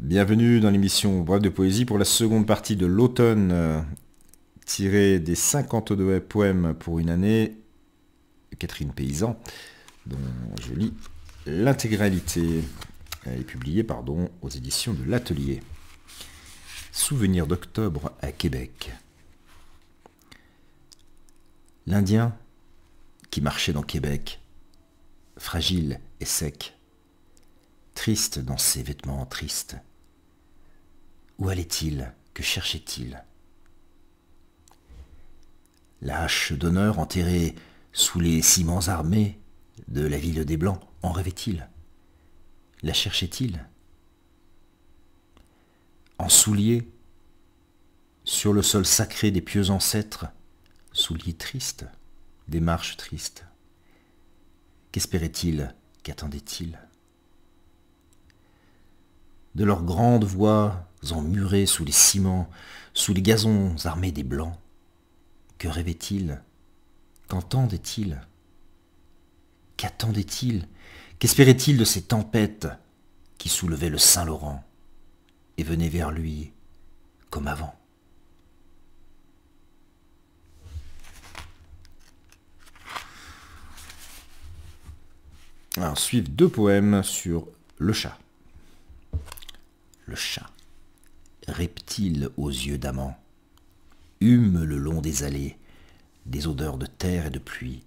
Bienvenue dans l'émission Bref de Poésie pour la seconde partie de l'automne, tirée des 52 poèmes pour une année, Catherine Paysan, dont je lis l'intégralité. Elle est publiée aux éditions de l'Atelier. Souvenir d'octobre à Québec. L'Indien qui marchait dans Québec, fragile et sec, triste dans ses vêtements tristes. Où allait-il? Que cherchait-il? La hache d'honneur enterrée sous les ciments armés de la ville des Blancs, en rêvait-il? La cherchait-il? En souliers, sur le sol sacré des pieux ancêtres, souliers tristes, des marches tristes. Qu'espérait-il? Qu'attendait-il? De leurs grandes voix emmurées sous les ciments, sous les gazons armés des Blancs, que rêvait-il? Qu'entendait-il? Qu'attendait-il? Qu'espérait-il de ces tempêtes qui soulevaient le Saint-Laurent et venaient vers lui comme avant? Alors suivent deux poèmes sur le chat. Le chat, reptile aux yeux d'amant, hume le long des allées des odeurs de terre et de pluie,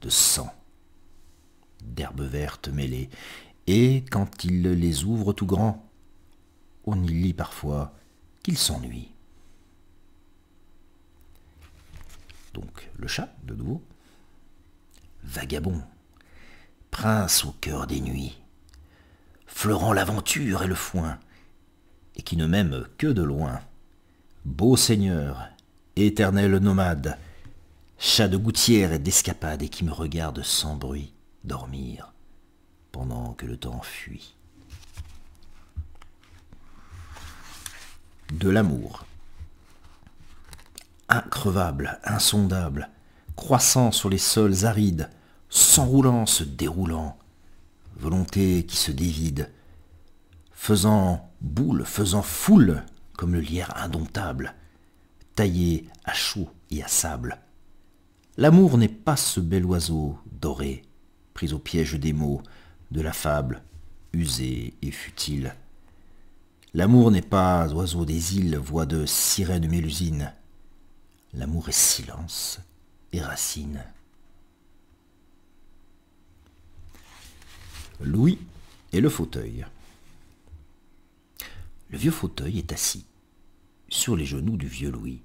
de sang, d'herbes vertes mêlées, et quand il les ouvre tout grands, on y lit parfois qu'il s'ennuie. Donc le chat, de nouveau, vagabond, prince au cœur des nuits, fleurant l'aventure et le foin, et qui ne m'aime que de loin, beau seigneur, éternel nomade, chat de gouttière et d'escapade, et qui me regarde sans bruit dormir, pendant que le temps fuit. De l'amour. Increvable, insondable, croissant sur les sols arides, s'enroulant, se déroulant, volonté qui se dévide, faisant boule, faisant foule, comme le lierre indomptable, taillé à chaud et à sable. L'amour n'est pas ce bel oiseau doré, pris au piège des mots, de la fable, usé et futile. L'amour n'est pas oiseau des îles, voix de sirène mélusine. L'amour est silence et racine. Louis et le fauteuil. Le vieux fauteuil est assis sur les genoux du vieux Louis.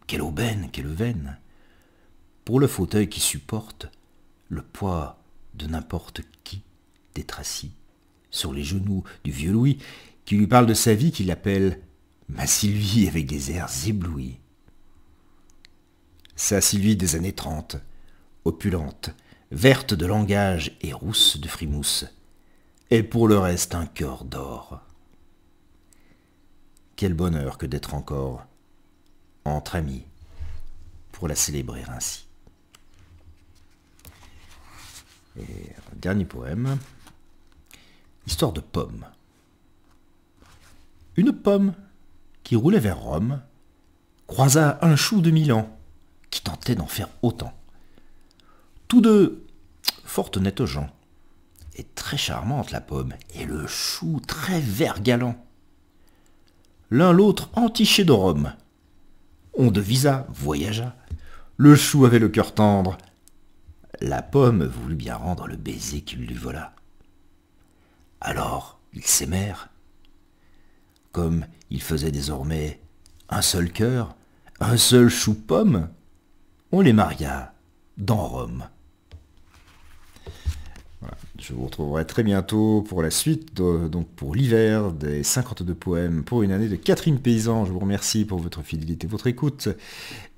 Quelle aubaine, quelle veine pour le fauteuil qui supporte le poids de n'importe qui d'être assis sur les genoux du vieux Louis qui lui parle de sa vie, qu'il appelle ma Sylvie avec des airs éblouis. Sa Sylvie des années 30, opulente, verte de langage et rousse de frimousse, et pour le reste un cœur d'or. Quel bonheur que d'être encore entre amis pour la célébrer ainsi. Et un dernier poème, histoire de pomme. Une pomme qui roulait vers Rome croisa un chou de Milan qui tentait d'en faire autant. Tous deux, fort honnêtes gens, et très charmante la pomme, et le chou très vert galant. L'un l'autre entiché de Rome. On devisa, voyagea. Le chou avait le cœur tendre. La pomme voulut bien rendre le baiser qu'il lui vola. Alors ils s'aimèrent. Comme ils faisaient désormais un seul cœur, un seul chou-pomme, on les maria dans Rome. Voilà. Je vous retrouverai très bientôt pour la suite, donc pour l'hiver des 52 poèmes pour une année de Catherine Paysan. Je vous remercie pour votre fidélité, votre écoute,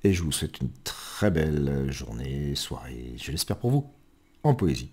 et je vous souhaite une très belle journée, soirée, je l'espère pour vous, en poésie.